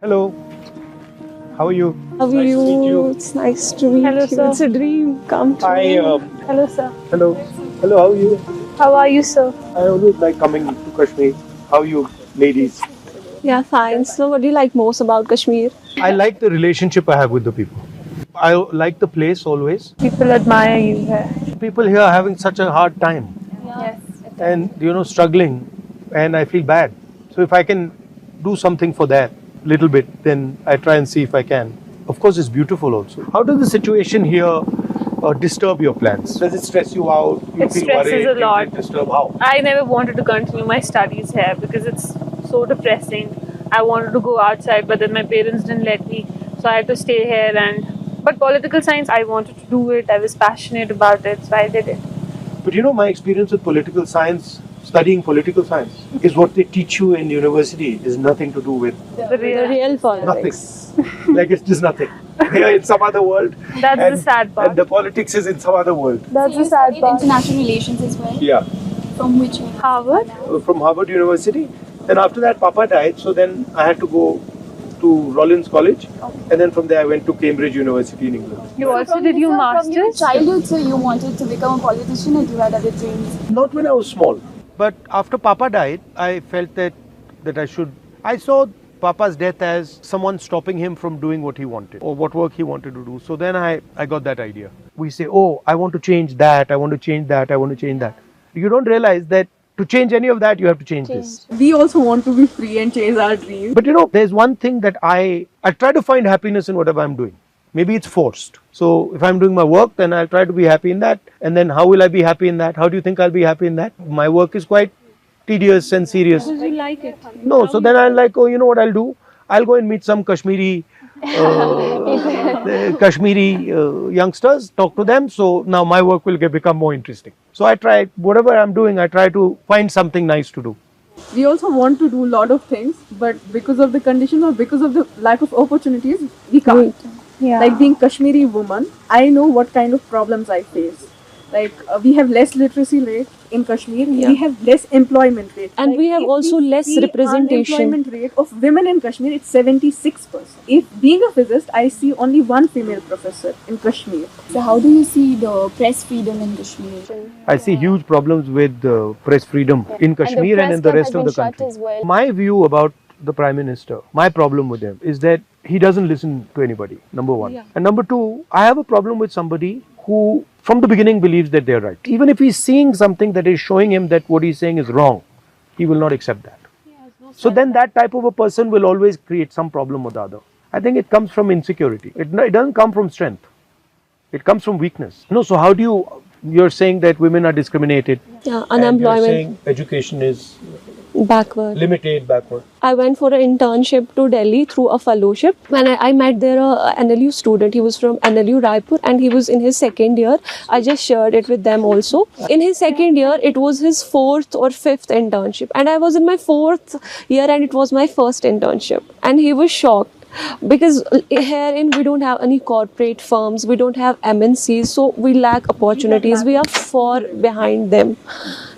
Hello, how are you? How are Nice to meet you? you. It's nice to meet Hello, you. sir. It's a dream come true. Hello, sir. Hello, hello, how are you? How are you, sir? I always like coming to Kashmir. How are you, ladies? Yeah, fine. So, what do you like most about Kashmir? I like the relationship I have with the people. I like the place always. People admire you here. People here are having such a hard time Yes. and struggling, and I feel bad. So if I can do something for that little bit, then I try and see if I can. Of course, it's beautiful also. How does the situation here disturb your plans? Does it stress you out? You It feel stresses worried? a lot. Does it disturb how? I never wanted to continue my studies here because it's so depressing. I wanted to go outside, but then my parents didn't let me, so I had to stay here. But political science, I wanted to do it. I was passionate about it, so I did it. But my experience with political science, studying political science, is what they teach you in university is nothing to do with The real, The real nothing. politics. Like it's just nothing. They are in some other world. That's and, the sad part. And the politics is in some other world. That's So the you sad studied part. international relations as well? Yeah. From which university? Harvard? From Harvard University. Then after that, Papa died. So then I had to go to Rollins College. And then from there, I went to Cambridge University in England. You also did your From your masters? childhood, so you wanted to become a politician or you had other dreams? Not when I was small. But after Papa died, I felt that I should. I saw Papa's death as someone stopping him from doing what he wanted or what work he wanted to do. So then I got that idea. We say, oh, I want to change that, I want to change that, I want to change that. You don't realize that to change any of that, you have to change this. We also want to be free and chase our dreams. But there's one thing that I try to find happiness in whatever I'm doing. Maybe it's forced. So if I'm doing my work, then I'll try to be happy in that. And then how will I be happy in that? How do you think I'll be happy in that? My work is quite tedious and serious. You like it. No, so then I'm like, oh, you know what I'll do? I'll go and meet some Kashmiri youngsters, talk to them. So now my work will become more interesting. So I try, whatever I'm doing, I try to find something nice to do. We also want to do a lot of things, but because of the condition or because of the lack of opportunities, we can't. Yeah. Like being Kashmiri woman, I know what kind of problems I face. Like we have less literacy rate in Kashmir, we have less employment rate. And Like, we have if also we less see representation. Unemployment rate of women in Kashmir, it's 76%. If being a physicist, I see only one female professor in Kashmir. So how do you see the press freedom in Kashmir? I see huge problems with press freedom in Kashmir and in the rest of the country. My view about the Prime Minister, my problem with him is that he doesn't listen to anybody, number one. Yeah. And number two, I have a problem with somebody who from the beginning believes that they're right. Even if he's seeing something that is showing him that what he's saying is wrong, he will not accept that. So then that type of a person will always create some problem or the other. I think it comes from insecurity. It doesn't come from strength. It comes from weakness. No, so how do you're saying that women are discriminated. Yeah, and unemployment. you're saying education is Backward. limited, backward. I went for an internship to Delhi through a fellowship. When I met there a NLU student, he was from NLU Raipur and he was in his second year. I just shared it with them also. In his second year, it was his fourth or fifth internship. And I was in my fourth year and it was my first internship. And he was shocked. Because here we don't have any corporate firms, we don't have MNCs, so we lack opportunities, we are far behind them.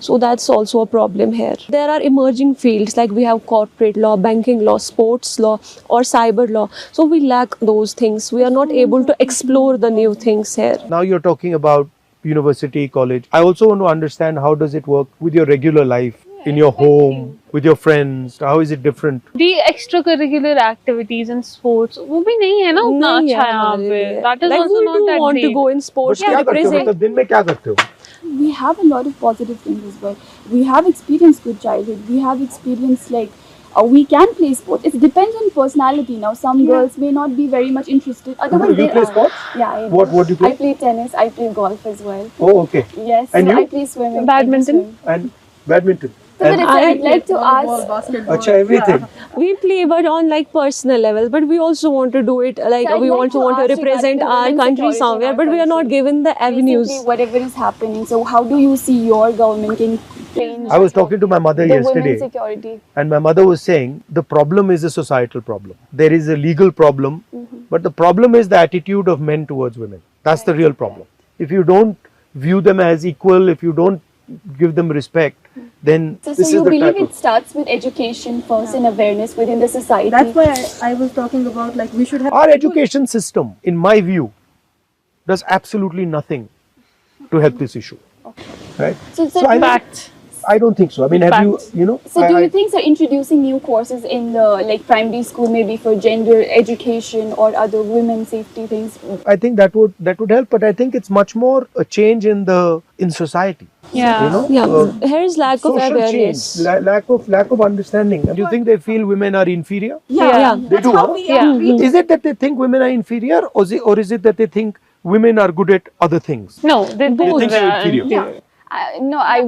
So that's also a problem here. There are emerging fields like we have corporate law, banking law, sports law or cyber law. So we lack those things. We are not able to explore the new things here. Now you're talking about university, college. I also want to understand how does it work with your regular life, in your home, with your friends. How is it different? The extracurricular activities and sports वो भी नहीं है ना उतना नहीं अच्छा है यहाँ हमारे पे. लिए. That is Like also we not do that want to great. go in sports But क्या to करते हो? represent. मतलब दिन में क्या करते हो? We have a lot of positive things as well. We have experienced good childhood. We have experienced we can play sports. It depends on personality. Now, some girls may not be very much interested. Otherwise, You they play are. sports? Yeah, I do. What do you I play? play tennis. I play golf as well. Oh, okay. Yes. And so you? I play swimming. Badminton? I do swim. And badminton. So, but And I'd like to Volleyball, ask. basketball. Acha, everything. We play but on like personal level, but we also want to do it like So I'd we like also to want to ask represent regarding the our women's country security in somewhere, our but we are not country. given the avenues. Basically, whatever is happening. So, how do you see your government can change? I was talking to my mother the yesterday. women's security. And my mother was saying the problem is a societal problem. There is a legal problem, but the problem is the attitude of men towards women. That's the real problem. If you don't view them as equal, if you don't give them respect, then So this you is the believe type it of... starts with education first and awareness within the society? That's why I was talking about, like, we should have Our education system, in my view, does absolutely nothing to help this issue. Right? So, I Fact. I don't think so. I mean, have you, you know... So do you think so introducing new courses in the like primary school, maybe for gender education or other women safety things? I think that would help, but I think it's much more a change in society. Yeah. You know, Yeah, here is lack of social awareness. change, lack of understanding. Do you think they feel women are inferior? Yeah. They do. Huh? Yeah. Is it that they think women are inferior, or is it that they think women are good at other things? No, they both think they're are inferior? inferior. No, I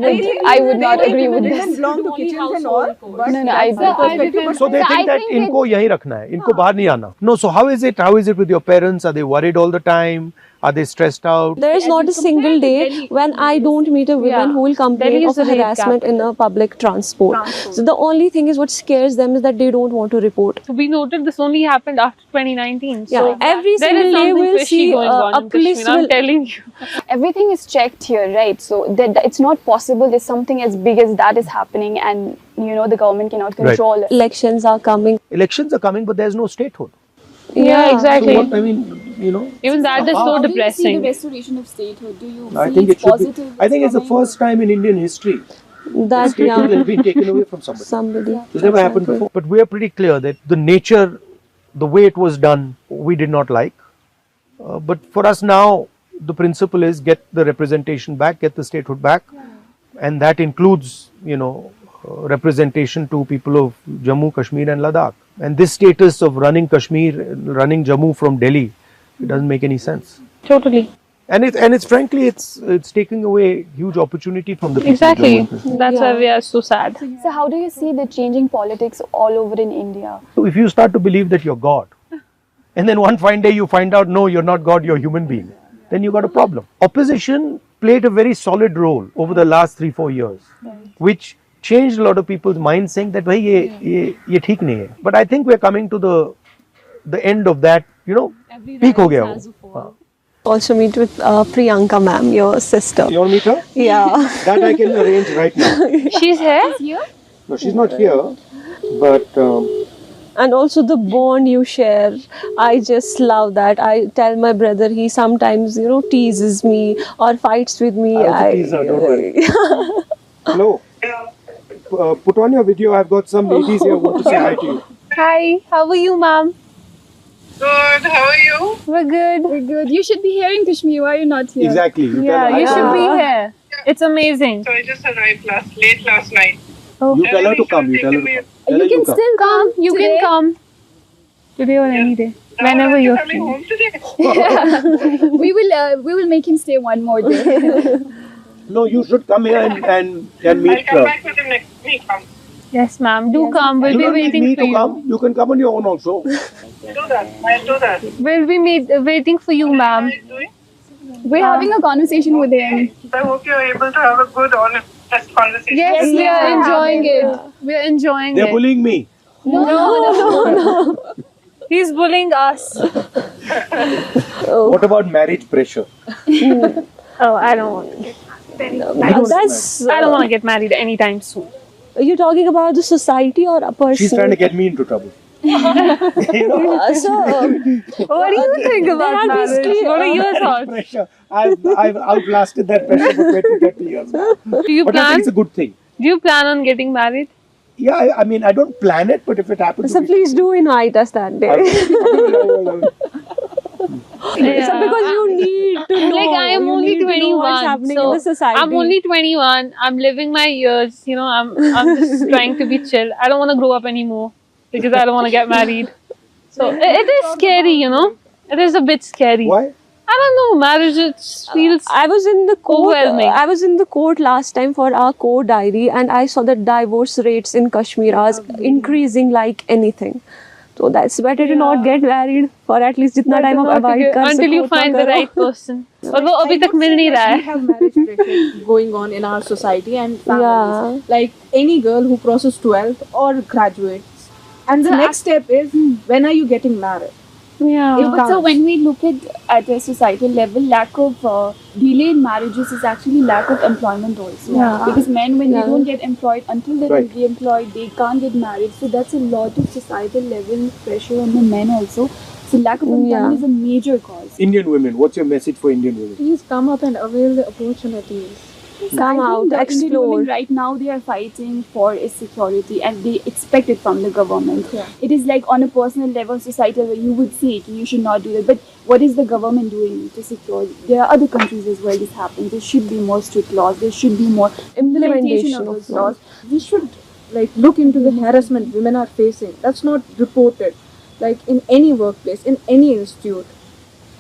would not agree with women this. belong to kitchens and all. But No, I perspective. So they So think I that think इनको यहीं रखना है, इनको बाहर नहीं आना. No, so how is it? How is it with your parents? Are they worried all the time? Are they stressed out? There is not a single day when I don't meet a woman Yeah. who will complain Delhi of is a rape harassment in a public transport. So the only thing is what scares them is that they don't want to report. So we noted this only happened after 2019. Yeah, So every there single is day something we'll fishy see going on a in police Kashmir. I'm will... telling you. everything is checked here, right? So that it's not possible there's something as big as that is happening and the government cannot control it. Elections are coming. Elections are coming, but there's no statehood. Yeah, So exactly. what I mean, Even that is so How do you see the depressing. restoration of statehood? Do you I see think it it's should be. positive? I think it's the first time in Indian history That statehood has been taken away from somebody. somebody. It's never happened before. But we are pretty clear that the nature, the way it was done, we did not like. But for us now, the principle is get the representation back, get the statehood back, and that includes, representation to people of Jammu, Kashmir, and Ladakh. And this status of running Kashmir, running Jammu from Delhi, it doesn't make any sense. Totally. And it's frankly, it's taking away huge opportunity from the people. of Exactly. Jammu and Kashmir. That's why we are so sad. So how do you see the changing politics all over in India? So if you start to believe that you're God, and then one fine day you find out, no, you're not God, you're a human being, then you got a problem. Opposition played a very solid role over the last 3-4 years, which changed a lot of people's minds, saying that, "Bhai, ye theek nahi hai." But I think we're coming to the end of that, peak ho gaya wo. Also meet with Priyanka ma'am, your sister. You want to meet her? Yeah. That I can arrange right now. She's here? No, she's not here, but And also the bond you share. I just love that. I tell my brother, he sometimes, teases me or fights with me. I also tease her, don't worry. Hello. Put on your video. I've got some ladies here who want to say hi to you. Hi, how are you, ma'am? Good, how are you? We're good. We're good. You should be here in Kashmir. Why are you not here? Exactly. You Yeah, tell her you hi. should be here. It's amazing. So I just arrived late last night. You tell her to come. You tell her to come. Tell her You can come. still come. You today. can come. Today or any day. Whenever you're coming free. home today. We will make him stay one more day. No, you should come here and I'll meet come her. back with him next week. Yes, ma'am. Do come. We'll You be don't need waiting me for to you. come. You can come on your own also. Do that. I'll do that. We'll be waiting for you, ma'am. What are you doing? We're having a conversation with him. I hope you're able to have a good, honest conversation. Yes, we are Yeah. enjoying it. We are enjoying They're it. bullying me. No. He's bullying us. What about marriage pressure? Oh, I don't want to get That's. I don't want to get married anytime soon. You're talking about the society or a person? She's trying to get me into trouble. You know? What do you think about are marriage? basically, What are your thoughts? Pressure. I've outlasted that pressure for 20-30 years now. Do you But I think plan? it's a good thing. Do you plan on getting married? Yeah, I mean, I don't plan it, but if it happens, So please do invite us that day. So because you need to know. Like I am you only need to know what's 21, happening so in the society. I'm only 21. I'm living my years. I'm just trying to be chill. I don't want to grow up anymore because I don't want to get married. So it is scary, It is a bit scary. Why? I don't know. Marriage it feels. I was in the court. Overwhelming. I was in the court last time for our court diary, and I saw that divorce rates in Kashmir are increasing like anything. So that's better to not get married for at least जितना time आप avoid कर until you सको find उतना the करो. right person. और वो अभी तक मिल नहीं रहा We है. have marriage pressure going on in our society and families. Yeah. Like any girl who crosses 12th or graduates. And the next step is, when are you getting married? Yeah. But so when we look at a societal level, lack of delayed marriages is actually lack of employment also. Yeah. Because men, when Yeah. they don't get employed, until they're Right. re-employed, they can't get married. So that's a lot of societal level pressure on the men also. So lack of employment Yeah. is a major cause. Indian women, what's your message for Indian women? Please come up and avail the opportunities. Come I out, think the Indian explore. women right now, they are fighting for is security and they expect it from the government. Yeah. It is like on a personal level, societal level, you would say it, you should not do that. But what is the government doing to secure? There are other countries as well this happens. There should be more strict laws. There should be more implementation of those laws. We should look into the harassment women are facing. That's not reported. Like in any workplace, in any institute.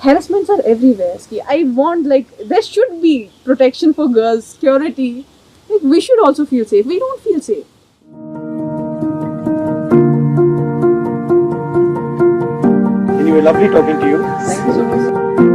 Harassments are everywhere. Ski. I want there should be protection for girls, security. We should also feel safe. We don't feel safe. Anyway, lovely talking to you. Thank you so much.